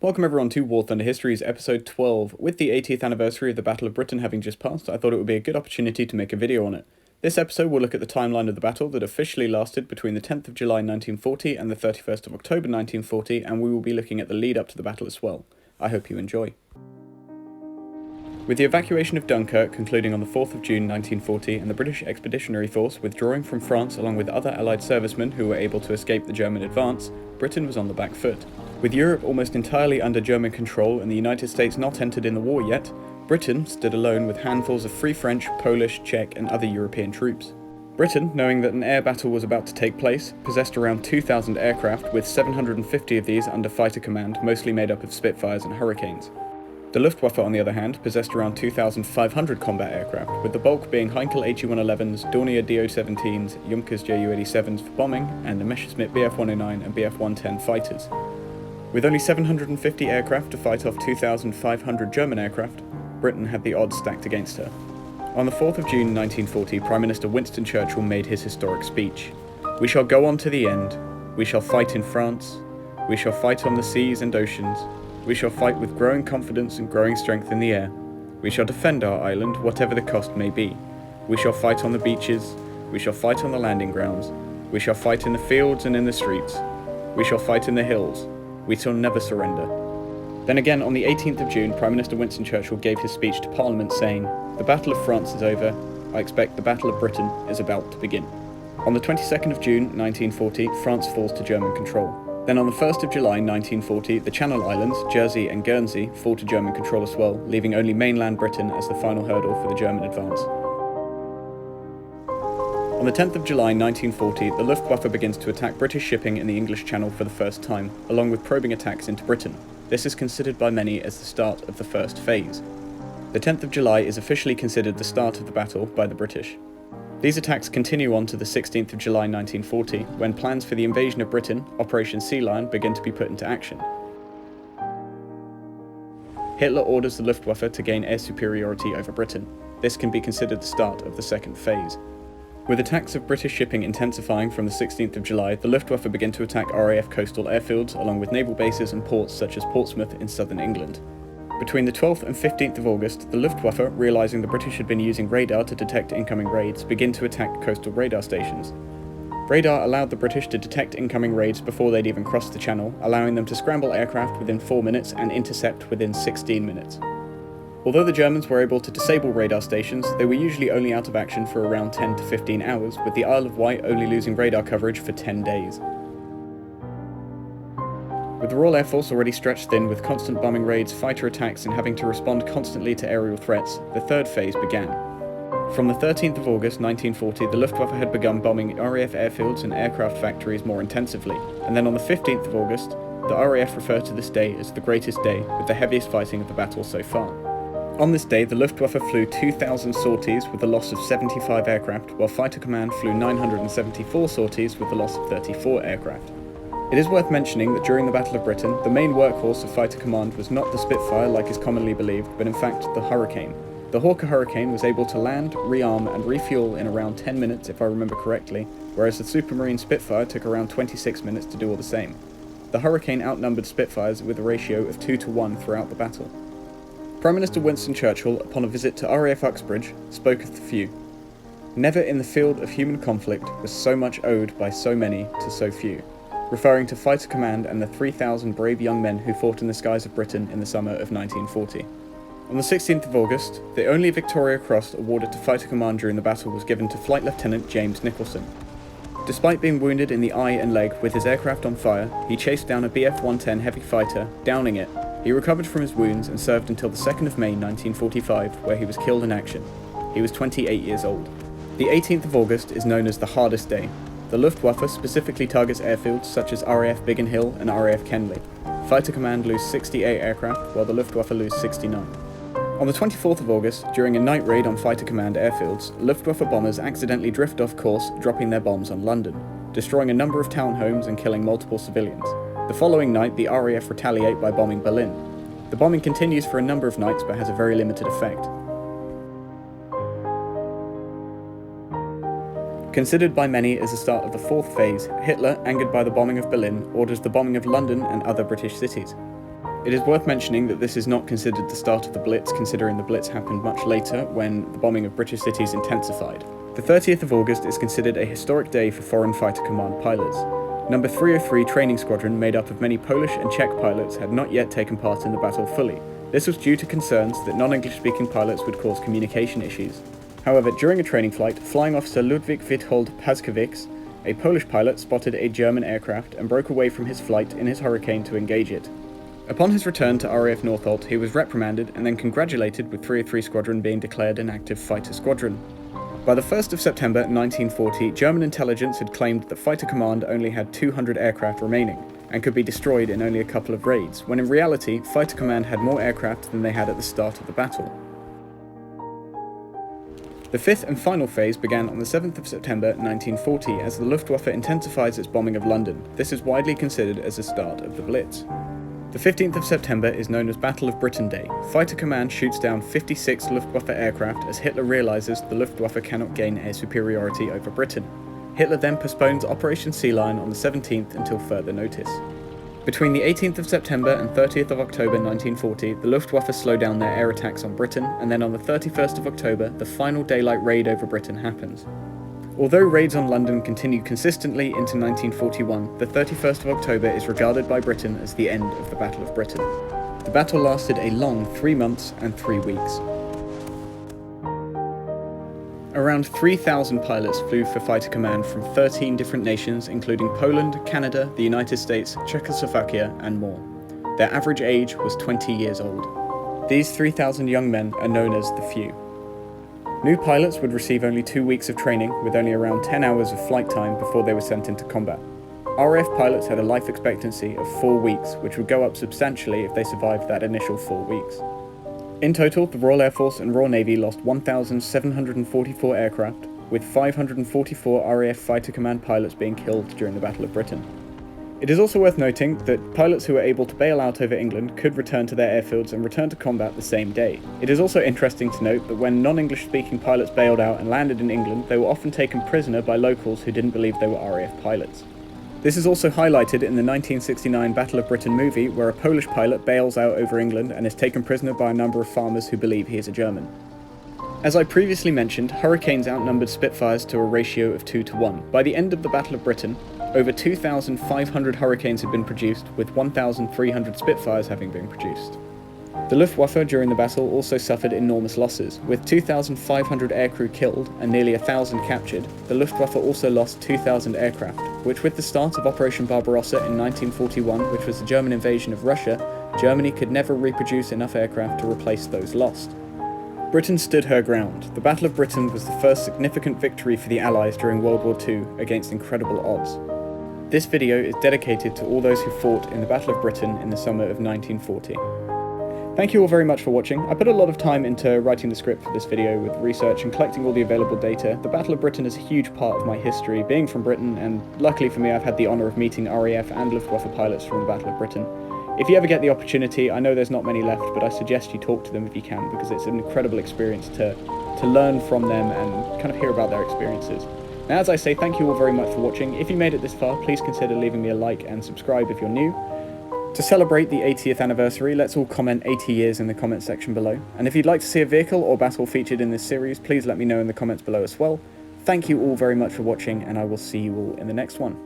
Welcome everyone to WarThunder Histories, episode 12. With the 80th anniversary of the Battle of Britain having just passed, I thought it would be a good opportunity to make a video on it. This episode will look at the timeline of the battle that officially lasted between the 10th of July 1940 and the 31st of October 1940, and we will be looking at the lead up to the battle as well. I hope you enjoy. With the evacuation of Dunkirk concluding on the 4th of June 1940 and the British Expeditionary Force withdrawing from France along with other Allied servicemen who were able to escape the German advance, Britain was on the back foot. With Europe almost entirely under German control and the United States not entered in the war yet, Britain stood alone with handfuls of Free French, Polish, Czech and other European troops. Britain, knowing that an air battle was about to take place, possessed around 2,000 aircraft, with 750 of these under fighter command, mostly made up of Spitfires and Hurricanes. The Luftwaffe, on the other hand, possessed around 2,500 combat aircraft, with the bulk being Heinkel HE-111s, Dornier DO-17s, Junkers Ju-87s for bombing, and the Messerschmitt Bf-109 and Bf-110 fighters. With only 750 aircraft to fight off 2,500 German aircraft, Britain had the odds stacked against her. On the 4th of June 1940, Prime Minister Winston Churchill made his historic speech. "We shall go on to the end. We shall fight in France. We shall fight on the seas and oceans. We shall fight with growing confidence and growing strength in the air. We shall defend our island, whatever the cost may be. We shall fight on the beaches. We shall fight on the landing grounds. We shall fight in the fields and in the streets. We shall fight in the hills. We shall never surrender." Then again, on the 18th of June, Prime Minister Winston Churchill gave his speech to Parliament saying, "The Battle of France is over. I expect the Battle of Britain is about to begin." On the 22nd of June 1940, France falls to German control. Then on the 1st of July 1940, the Channel Islands, Jersey and Guernsey, fall to German control as well, leaving only mainland Britain as the final hurdle for the German advance. On the 10th of July 1940, the Luftwaffe begins to attack British shipping in the English Channel for the first time, along with probing attacks into Britain. This is considered by many as the start of the first phase. The 10th of July is officially considered the start of the battle by the British. These attacks continue on to the 16th of July 1940, when plans for the invasion of Britain, Operation Sea Lion, begin to be put into action. Hitler orders the Luftwaffe to gain air superiority over Britain. This can be considered the start of the second phase. With attacks of British shipping intensifying from the 16th of July, the Luftwaffe begin to attack RAF coastal airfields along with naval bases and ports such as Portsmouth in southern England. Between the 12th and 15th of August, the Luftwaffe, realising the British had been using radar to detect incoming raids, begin to attack coastal radar stations. Radar allowed the British to detect incoming raids before they'd even crossed the channel, allowing them to scramble aircraft within 4 minutes and intercept within 16 minutes. Although the Germans were able to disable radar stations, they were usually only out of action for around 10 to 15 hours, with the Isle of Wight only losing radar coverage for 10 days. With the Royal Air Force already stretched thin with constant bombing raids, fighter attacks and having to respond constantly to aerial threats, the third phase began. From the 13th of August 1940, the Luftwaffe had begun bombing RAF airfields and aircraft factories more intensively, and then on the 15th of August, the RAF referred to this day as the greatest day, with the heaviest fighting of the battle so far. On this day, the Luftwaffe flew 2,000 sorties with the loss of 75 aircraft, while Fighter Command flew 974 sorties with the loss of 34 aircraft. It is worth mentioning that during the Battle of Britain, the main workhorse of Fighter Command was not the Spitfire like is commonly believed, but in fact the Hurricane. The Hawker Hurricane was able to land, rearm and refuel in around 10 minutes if I remember correctly, whereas the Supermarine Spitfire took around 26 minutes to do all the same. The Hurricane outnumbered Spitfires with a ratio of 2 to 1 throughout the battle. Prime Minister Winston Churchill, upon a visit to RAF Uxbridge, spoke of the few. "Never in the field of human conflict was so much owed by so many to so few," referring to Fighter Command and the 3,000 brave young men who fought in the skies of Britain in the summer of 1940. On the 16th of August, the only Victoria Cross awarded to Fighter Command during the battle was given to Flight Lieutenant James Nicholson. Despite being wounded in the eye and leg with his aircraft on fire, he chased down a Bf-110 heavy fighter, downing it. He recovered from his wounds and served until the 2nd of May 1945, where he was killed in action. He was 28 years old. The 18th of August is known as the hardest day. The Luftwaffe specifically targets airfields such as RAF Biggin Hill and RAF Kenley. Fighter Command lose 68 aircraft, while the Luftwaffe lose 69. On the 24th of August, during a night raid on Fighter Command airfields, Luftwaffe bombers accidentally drift off course, dropping their bombs on London, destroying a number of townhomes and killing multiple civilians. The following night, the RAF retaliate by bombing Berlin. The bombing continues for a number of nights but has a very limited effect. Considered by many as the start of the fourth phase, Hitler, angered by the bombing of Berlin, orders the bombing of London and other British cities. It is worth mentioning that this is not considered the start of the Blitz, considering the Blitz happened much later when the bombing of British cities intensified. The 30th of August is considered a historic day for foreign fighter command pilots. Number 303 training squadron, made up of many Polish and Czech pilots, had not yet taken part in the battle fully. This was due to concerns that non-English speaking pilots would cause communication issues. However, during a training flight, flying officer Ludwik Witold Paskewicz, a Polish pilot, spotted a German aircraft and broke away from his flight in his Hurricane to engage it. Upon his return to RAF Northolt, he was reprimanded and then congratulated, with 303 Squadron being declared an active fighter squadron. By the 1st of September 1940, German intelligence had claimed that Fighter Command only had 200 aircraft remaining, and could be destroyed in only a couple of raids, when in reality, Fighter Command had more aircraft than they had at the start of the battle. The fifth and final phase began on the 7th of September 1940 as the Luftwaffe intensifies its bombing of London. This is widely considered as the start of the Blitz. The 15th of September is known as Battle of Britain Day. Fighter Command shoots down 56 Luftwaffe aircraft as Hitler realises the Luftwaffe cannot gain air superiority over Britain. Hitler then postpones Operation Sea Lion on the 17th until further notice. Between the 18th of September and 30th of October 1940, the Luftwaffe slowed down their air attacks on Britain, and then on the 31st of October, the final daylight raid over Britain happens. Although raids on London continued consistently into 1941, the 31st of October is regarded by Britain as the end of the Battle of Britain. The battle lasted a long 3 months and 3 weeks. Around 3,000 pilots flew for Fighter Command from 13 different nations, including Poland, Canada, the United States, Czechoslovakia, and more. Their average age was 20 years old. These 3,000 young men are known as the Few. New pilots would receive only 2 weeks of training, with only around 10 hours of flight time before they were sent into combat. RAF pilots had a life expectancy of 4 weeks, which would go up substantially if they survived that initial 4 weeks. In total, the Royal Air Force and Royal Navy lost 1,744 aircraft, with 544 RAF Fighter Command pilots being killed during the Battle of Britain. It is also worth noting that pilots who were able to bail out over England could return to their airfields and return to combat the same day. It is also interesting to note that when non-English speaking pilots bailed out and landed in England, they were often taken prisoner by locals who didn't believe they were RAF pilots. This is also highlighted in the 1969 Battle of Britain movie, where a Polish pilot bails out over England and is taken prisoner by a number of farmers who believe he is a German. As I previously mentioned, Hurricanes outnumbered Spitfires to a ratio of 2 to 1. By the end of the Battle of Britain, over 2,500 Hurricanes had been produced, with 1,300 Spitfires having been produced. The Luftwaffe during the battle also suffered enormous losses. With 2,500 aircrew killed and nearly 1,000 captured, the Luftwaffe also lost 2,000 aircraft, which with the start of Operation Barbarossa in 1941, which was the German invasion of Russia, Germany could never reproduce enough aircraft to replace those lost. Britain stood her ground. The Battle of Britain was the first significant victory for the Allies during World War II against incredible odds. This video is dedicated to all those who fought in the Battle of Britain in the summer of 1940. Thank you all very much for watching. I put a lot of time into writing the script for this video with research and collecting all the available data. The Battle of Britain is a huge part of my history, being from Britain, and luckily for me I've had the honour of meeting RAF and Luftwaffe pilots from the Battle of Britain. If you ever get the opportunity, I know there's not many left, but I suggest you talk to them if you can, because it's an incredible experience to learn from them and kind of hear about their experiences. Now, as I say, thank you all very much for watching. If you made it this far, please consider leaving me a like and subscribe if you're new. To celebrate the 80th anniversary, let's all comment 80 years in the comments section below. And if you'd like to see a vehicle or battle featured in this series, please let me know in the comments below as well. Thank you all very much for watching, and I will see you all in the next one.